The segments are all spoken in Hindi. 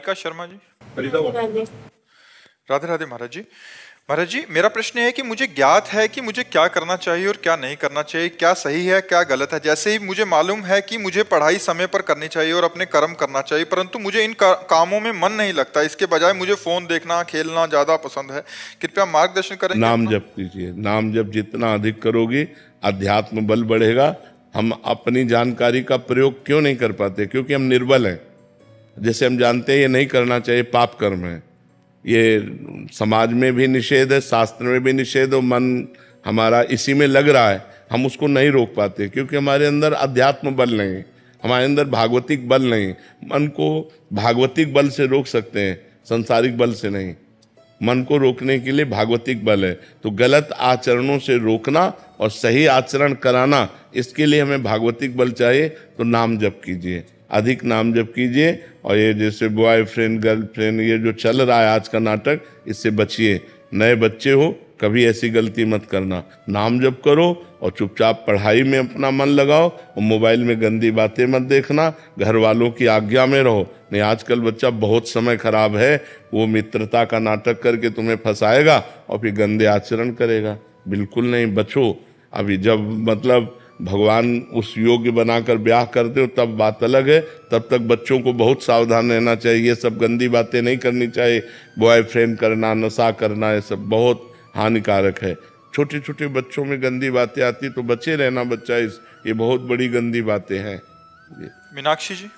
का शर्मा जी। राधे राधे राधे महाराज जी। महाराज जी, मेरा प्रश्न है कि मुझे ज्ञात है कि मुझे क्या करना चाहिए और क्या नहीं करना चाहिए, क्या सही है क्या गलत है। जैसे ही मुझे मालूम है कि मुझे पढ़ाई समय पर करनी चाहिए और अपने कर्म करना चाहिए, परंतु मुझे इन कामों में मन नहीं लगता। इसके बजाय मुझे फोन देखना, खेलना ज्यादा पसंद है। कृपया मार्गदर्शन करेंगे। नाम जप कीजिए। नाम जप जितना अधिक करोगे अध्यात्म बल बढ़ेगा। हम अपनी जानकारी का प्रयोग क्यों नहीं कर पाते? क्योंकि हम निर्बल हैं। जैसे हम जानते हैं ये नहीं करना चाहिए, पाप कर्म है, ये समाज में भी निषेध है, शास्त्र में भी निषेध, और मन हमारा इसी में लग रहा है, हम उसको नहीं रोक पाते क्योंकि हमारे अंदर अध्यात्म बल नहीं, हमारे अंदर भागवतिक बल नहीं। मन को भागवतिक बल से रोक सकते हैं, संसारिक बल से नहीं। मन को रोकने के लिए भागवतिक बल है। तो गलत आचरणों से रोकना और सही आचरण कराना, इसके लिए हमें भागवतिक बल चाहिए। तो नाम जप कीजिए, अधिक नाम जप कीजिए। और ये जैसे बॉयफ्रेंड गर्लफ्रेंड ये जो चल रहा है आज का नाटक, इससे बचिए। नए बच्चे हो, कभी ऐसी गलती मत करना। नाम जप करो और चुपचाप पढ़ाई में अपना मन लगाओ, और मोबाइल में गंदी बातें मत देखना। घर वालों की आज्ञा में रहो। नहीं, आजकल बच्चा बहुत समय खराब है, वो मित्रता का नाटक करके तुम्हें फंसाएगा और फिर गंदे आचरण करेगा। बिल्कुल नहीं, बचो। अभी जब मतलब भगवान उस योग्य बनाकर ब्याह कर दे तब बात अलग है। तब तक बच्चों को बहुत सावधान रहना चाहिए। ये सब गंदी बातें नहीं करनी चाहिए। बॉयफ्रेंड करना, नशा करना, ये सब बहुत हानिकारक है। छोटे छोटे बच्चों में गंदी बातें आती तो बचे रहना बच्चा, इस ये बहुत बड़ी गंदी बातें हैं। मीनाक्षी जी।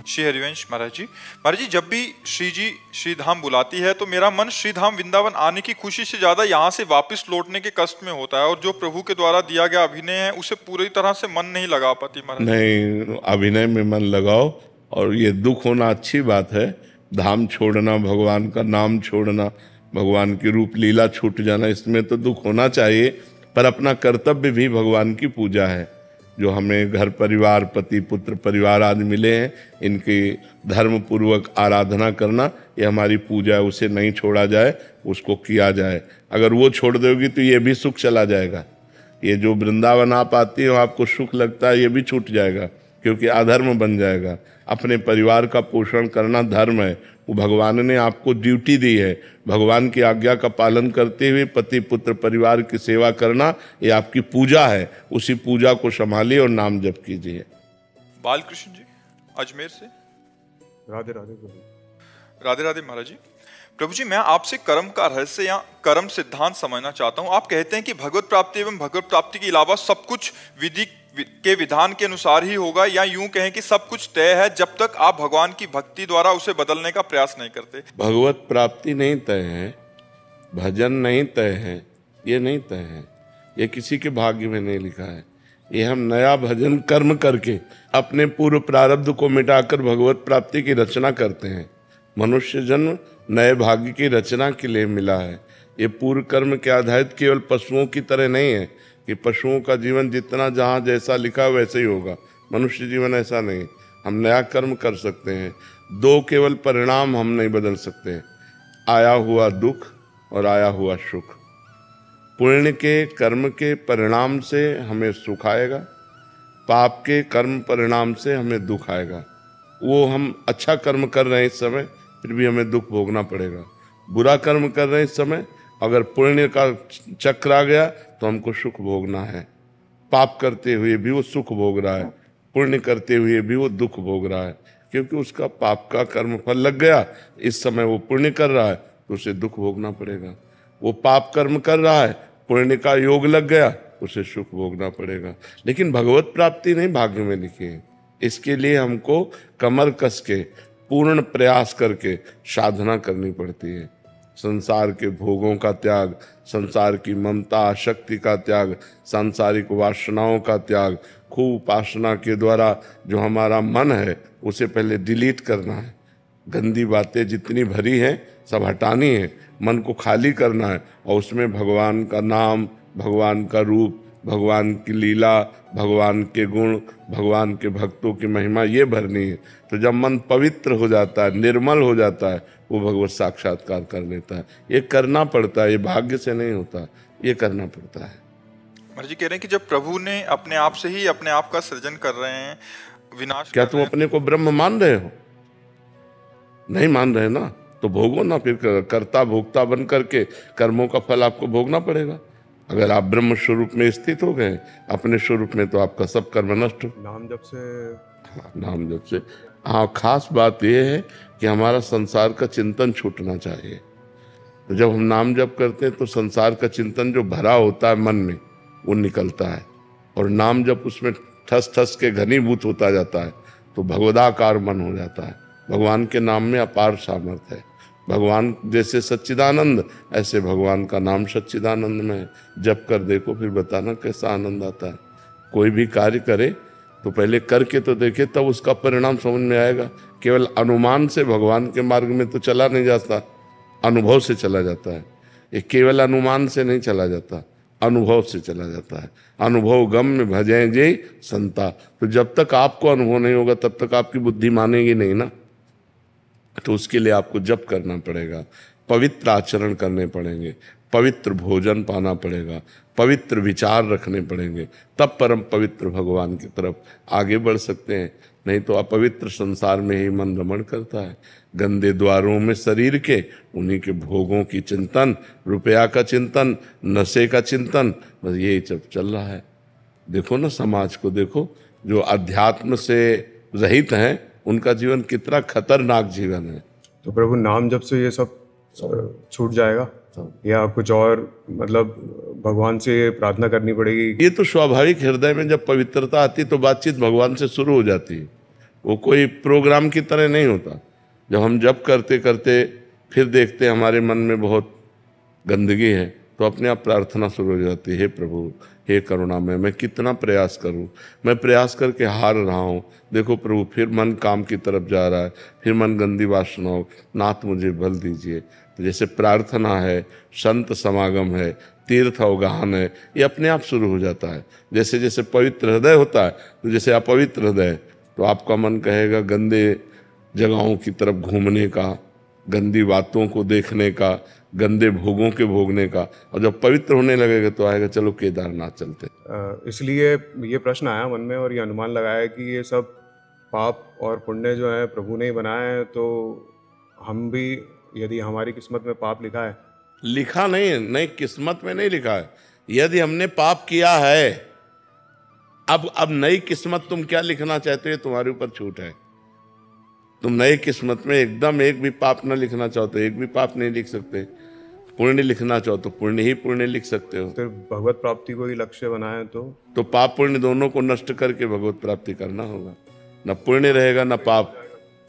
श्री हरिवंश महाराज जी। महाराज जी, जब भी श्री जी श्रीधाम बुलाती है तो मेरा मन श्रीधाम वृंदावन आने की खुशी से ज्यादा यहाँ से वापस लौटने के कष्ट में होता है, और जो प्रभु के द्वारा दिया गया अभिनय है उसे पूरी तरह से मन नहीं लगा पाती। महाराज नहीं, अभिनय में मन लगाओ। और ये दुख होना अच्छी बात है। धाम छोड़ना, भगवान का नाम छोड़ना, भगवान की रूप लीला छूट जाना, इसमें तो दुख होना चाहिए। पर अपना कर्तव्य भी भगवान की पूजा है। जो हमें घर परिवार, पति पुत्र परिवार आदि मिले हैं, इनकी धर्म पूर्वक आराधना करना, ये हमारी पूजा है। उसे नहीं छोड़ा जाए, उसको किया जाए। अगर वो छोड़ दोगी तो ये भी सुख चला जाएगा। ये जो वृंदावन आप आती हो, आपको सुख लगता है, ये भी छूट जाएगा, क्योंकि अधर्म बन जाएगा। अपने परिवार का पोषण करना धर्म है। वो भगवान ने आपको ड्यूटी दी है। भगवान की आज्ञा का पालन करते हुए पति पुत्र परिवार की सेवा करना, ये आपकी पूजा है। उसी पूजा को संभालिए और नाम जप कीजिए। बालकृष्ण जी अजमेर से। राधे राधे प्रभु। राधे राधे महाराज जी। प्रभु जी, मैं आपसे कर्म का रहस्य या कर्म सिद्धांत समझना चाहता हूँ। आप कहते हैं कि भगवत प्राप्ति एवं भगवत प्राप्ति के अलावा सब कुछ विधि के विधान के अनुसार ही होगा, या यूं कहें कि सब कुछ तय है जब तक आप भगवान की भक्ति द्वारा उसे बदलने का प्रयास नहीं करते। भगवत प्राप्ति नहीं तय है, भजन नहीं तय है, ये नहीं तय है। ये किसी के भाग्य में नहीं लिखा है। ये हम नया भजन कर्म करके अपने पूर्व प्रारब्ध को मिटाकर भगवत प्राप्ति की रचना करते हैं। मनुष्य जन्म नए भाग्य की रचना के लिए मिला है। ये पूर्व कर्म के आधारित केवल पशुओं की तरह नहीं है कि पशुओं का जीवन जितना जहाँ जैसा लिखा वैसे ही होगा। मनुष्य जीवन ऐसा नहीं। हम नया कर्म कर सकते हैं। दो केवल परिणाम हम नहीं बदल सकते, आया हुआ दुख और आया हुआ सुख। पुण्य के कर्म के परिणाम से हमें सुख आएगा, पाप के कर्म परिणाम से हमें दुख आएगा। वो हम अच्छा कर्म कर रहे हैं इस समय, फिर भी हमें दुख भोगना पड़ेगा। बुरा कर्म कर रहे हैं इस समय, अगर पुण्य का चक्र आ गया तो हमको सुख भोगना है। पाप करते हुए भी वो सुख भोग रहा है, पुण्य करते हुए भी वो दुख भोग रहा है, क्योंकि उसका पाप का कर्म फल लग गया। इस समय वो पुण्य कर रहा है तो उसे दुख भोगना पड़ेगा। वो पाप कर्म कर रहा है, पुण्य का योग लग गया, उसे सुख भोगना पड़ेगा। लेकिन भगवत प्राप्ति नहीं भाग्य में लिखी है। इसके लिए हमको कमर कस के पूर्ण प्रयास करके साधना करनी पड़ती है। संसार के भोगों का त्याग, संसार की ममता आसक्ति का त्याग, सांसारिक वासनाओं का त्याग, खूब उपासना के द्वारा जो हमारा मन है उसे पहले डिलीट करना है। गंदी बातें जितनी भरी हैं सब हटानी है, मन को खाली करना है, और उसमें भगवान का नाम, भगवान का रूप, भगवान की लीला, भगवान के गुण, भगवान के भक्तों की महिमा ये भरनी है। तो जब मन पवित्र हो जाता है, निर्मल हो जाता है, वो भगवत साक्षात्कार कर लेता है। ये करना पड़ता है, ये भाग्य से नहीं होता, ये करना पड़ता है। महाराज जी कह रहे हैं कि जब प्रभु ने अपने आप से ही अपने आप का सृजन कर रहे हैं, विनाश क्या तुम अपने को ब्रह्म मान रहे हो? नहीं मान रहे ना तो भोगो ना, फिर कर्ता भोक्ता बन करके कर्मों का फल आपको भोगना पड़ेगा। अगर आप ब्रह्म स्वरूप में स्थित हो गए अपने स्वरूप में, तो आपका सब कर्म नष्ट हो। नाम जप से नाम जप से हाँ, खास बात यह है कि हमारा संसार का चिंतन छूटना चाहिए। तो जब हम नाम जप करते हैं तो संसार का चिंतन जो भरा होता है मन में वो निकलता है, और नाम जप उसमें ठस ठस के घनीभूत होता जाता है, तो भगवदाकार मन हो जाता है। भगवान के नाम में अपार सामर्थ्य है। भगवान जैसे सच्चिदानंद, ऐसे भगवान का नाम सच्चिदानंद में है। जप कर देखो, फिर बताना कैसा आनंद आता है। कोई भी कार्य करे तो पहले करके तो देखे, तब उसका परिणाम समझ में आएगा। केवल अनुमान से भगवान के मार्ग में तो चला नहीं जाता, अनुभव से चला जाता है। ये केवल अनुमान से नहीं चला जाता, अनुभव से चला जाता है। अनुभव गम में भजें जे संता। तो जब तक आपको अनुभव नहीं होगा तब तक आपकी बुद्धि मानेगी नहीं ना। तो उसके लिए आपको जप करना पड़ेगा, पवित्र आचरण करने पड़ेंगे, पवित्र भोजन पाना पड़ेगा, पवित्र विचार रखने पड़ेंगे, तब परम पवित्र भगवान की तरफ आगे बढ़ सकते हैं। नहीं तो अपवित्र संसार में ही मन रमण करता है। गंदे द्वारों में शरीर के, उन्हीं के भोगों की चिंतन, रुपया का चिंतन, नशे का चिंतन, बस यही सब चल रहा है। देखो ना समाज को, देखो जो अध्यात्म से रहित हैं उनका जीवन कितना खतरनाक जीवन है। तो प्रभु नाम जप से ये सब छूट जाएगा या कुछ और, मतलब भगवान से प्रार्थना करनी पड़ेगी? ये तो स्वाभाविक, हृदय में जब पवित्रता आती तो बातचीत भगवान से शुरू हो जाती है। वो कोई प्रोग्राम की तरह नहीं होता। जब हम जप करते करते फिर देखते हमारे मन में बहुत गंदगी है, तो अपने आप प्रार्थना शुरू हो जाती है, हे प्रभु, हे करुणामय, मैं कितना प्रयास करूं, मैं प्रयास करके हार रहा हूं। देखो प्रभु, फिर मन काम की तरफ जा रहा है, फिर मन गंदी वासनाओं, नाथ मुझे बल दीजिए। तो जैसे प्रार्थना है, संत समागम है, तीर्थ अवगाहन है, ये अपने आप शुरू हो जाता है। जैसे जैसे पवित्र हृदय होता है, तो जैसे अपवित्र हृदय, तो आपका मन कहेगा गंदे जगहों की तरफ घूमने का, गंदी बातों को देखने का, गंदे भोगों के भोगने का। और जब पवित्र होने लगेगा तो आएगा चलो केदारनाथ चलते। इसलिए ये प्रश्न आया मन में और ये अनुमान लगाया कि ये सब पाप और पुण्य जो है प्रभु ने ही बनाए हैं, तो हम भी, यदि हमारी किस्मत में पाप लिखा है, लिखा नहीं है, नहीं किस्मत में नहीं लिखा है। यदि हमने पाप किया है, अब नई किस्मत तुम क्या लिखना चाहते हो, तुम्हारे ऊपर छूट है। तुम नई किस्मत में एकदम एक भी पाप न लिखना चाहो तो एक भी पाप नहीं लिख सकते। पुण्य लिखना चाहो तो पुण्य ही पुण्य लिख सकते हो। फिर भगवत प्राप्ति को ही लक्ष्य बनाए तो पाप पुण्य दोनों को नष्ट करके भगवत प्राप्ति करना होगा। न पुण्य रहेगा न पाप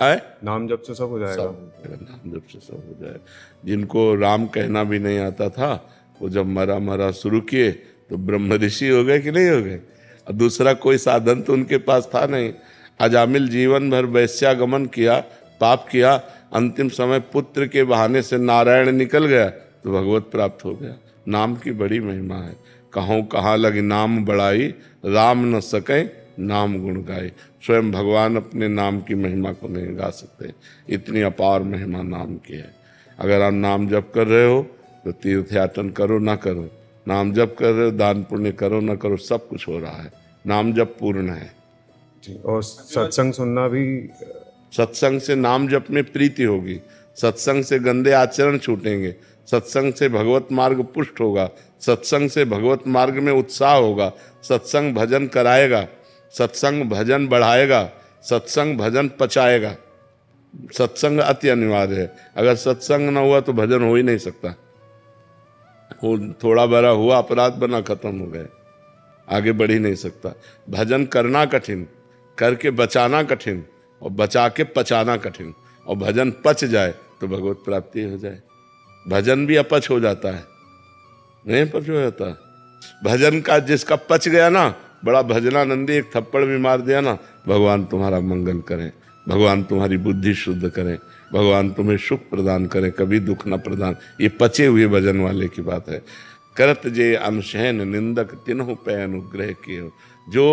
है। नाम जप से सब हो जाएगा। नाम जप से सब हो जाए। जिनको राम कहना भी नहीं आता था, वो जब मरा शुरू किए तो ब्रह्म ऋषि हो गए कि नहीं हो गए। और दूसरा कोई साधन तो उनके पास था नहीं। अजामिल जीवन भर वैश्यागमन किया, पाप किया, अंतिम समय पुत्र के बहाने से नारायण निकल गया तो भगवत प्राप्त हो गया। नाम की बड़ी महिमा है। कहूँ कहाँ लगी नाम बड़ाई, राम न सके नाम गुण गाए। स्वयं भगवान अपने नाम की महिमा को नहीं गा सकते, इतनी अपार महिमा नाम की है। अगर आप नाम जप कर रहे हो तो तीर्थ याटन करो ना करो, नाम जप कर रहे हो दान पुण्य करो ना करो, सब कुछ हो रहा है। नाम जप पूर्ण है। और सत्संग सुनना भी, सत्संग से नाम जप में प्रीति होगी, सत्संग से गंदे आचरण छूटेंगे, सत्संग से भगवत मार्ग पुष्ट होगा, सत्संग से भगवत मार्ग में उत्साह होगा। सत्संग भजन कराएगा, सत्संग भजन बढ़ाएगा, सत्संग भजन पचाएगा। सत्संग अति अनिवार्य है। अगर सत्संग न हुआ तो भजन हो ही नहीं सकता। थोड़ा बड़ा हुआ, अपराध बना, खत्म हो गए, आगे बढ़ ही नहीं सकता। भजन करना कठिन, करके बचाना कठिन, और बचा के पचाना कठिन। और भजन पच जाए तो भगवत प्राप्ति हो जाए। भजन भी अपच हो जाता है, नहीं पच हो जाता। भजन का जिसका पच गया ना, बड़ा भजनानंदी एक थप्पड़ भी मार दिया ना, भगवान तुम्हारा मंगल करें, भगवान तुम्हारी बुद्धि शुद्ध करें, भगवान तुम्हें सुख प्रदान करें, कभी दुख न प्रदान। ये पचे हुए भजन वाले की बात है। करत जे अनशहन निंदक तिन्हु पे अनुग्रह किए। जो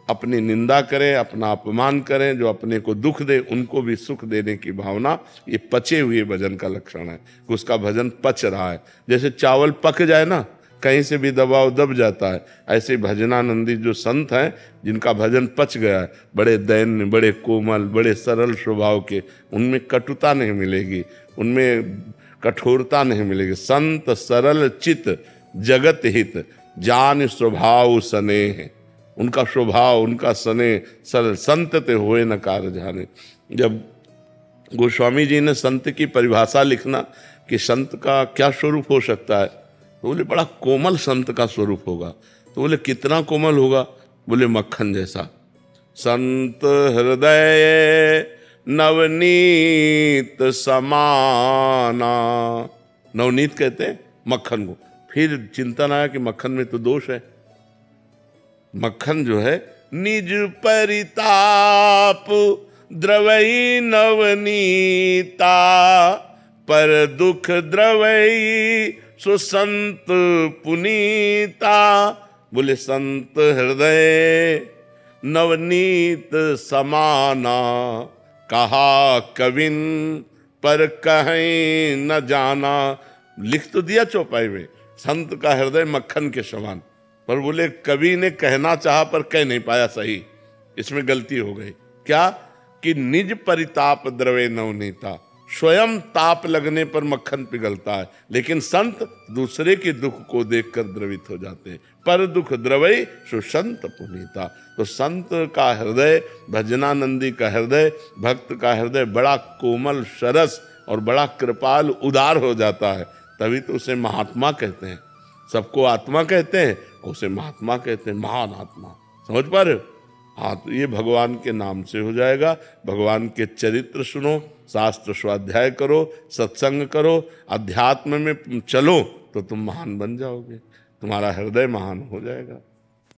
अपनी निंदा करें, अपना अपमान करें, जो अपने को दुख दे उनको भी सुख देने की भावना, ये पचे हुए भजन का लक्षण है कि उसका भजन पच रहा है। जैसे चावल पक जाए ना, कहीं से भी दबाव दब जाता है। ऐसे भजनानंदी जो संत हैं जिनका भजन पच गया है, बड़े दैन्य, बड़े कोमल, बड़े सरल स्वभाव के, उनमें कटुता नहीं मिलेगी, उनमें कठोरता नहीं मिलेगी। संत सरल चित जगत हित, जान स्वभाव स्नेह। उनका स्वभाव, उनका स्नेह सरल। संत ते होए न कार जाने। जब गोस्वामी जी ने संत की परिभाषा लिखना कि संत का क्या स्वरूप हो सकता है, तो बोले बड़ा कोमल संत का स्वरूप होगा। तो बोले कितना कोमल होगा? बोले मक्खन जैसा। संत हृदय नवनीत समाना। नवनीत कहते हैं मक्खन को। फिर चिंतन आया कि मक्खन में तो दोष है। मक्खन जो है निज परिताप द्रवई नवनीता, पर दुख द्रवई सुसंत पुनीता। बोले संत हृदय नवनीत समाना, कहा कविन पर कहीं न जाना। लिख तो दिया चौपाई में, संत का हृदय मक्खन के समान, पर बोले कवि ने कहना चाहा पर कह नहीं पाया सही। इसमें गलती हो गई। क्या कि निज परिताप द्रवे नवनीता, स्वयं ताप लगने पर मक्खन पिघलता है, लेकिन संत दूसरे के दुख को देखकर द्रवित हो जाते हैं। पर दुख द्रवई सुसंत पुनीता। तो संत का हृदय, भजनानंदी का हृदय, भक्त का हृदय बड़ा कोमल, सरस और बड़ा कृपाल, उदार हो जाता है। तभी तो उसे महात्मा कहते हैं। सबको आत्मा कहते हैं, उसे महात्मा कहते हैं, महान आत्मा। समझ पा रहे हो? हाँ, तो ये भगवान के नाम से हो जाएगा। भगवान के चरित्र सुनो, शास्त्र स्वाध्याय करो, सत्संग करो, अध्यात्म में चलो, तो तुम महान बन जाओगे, तुम्हारा हृदय महान हो जाएगा।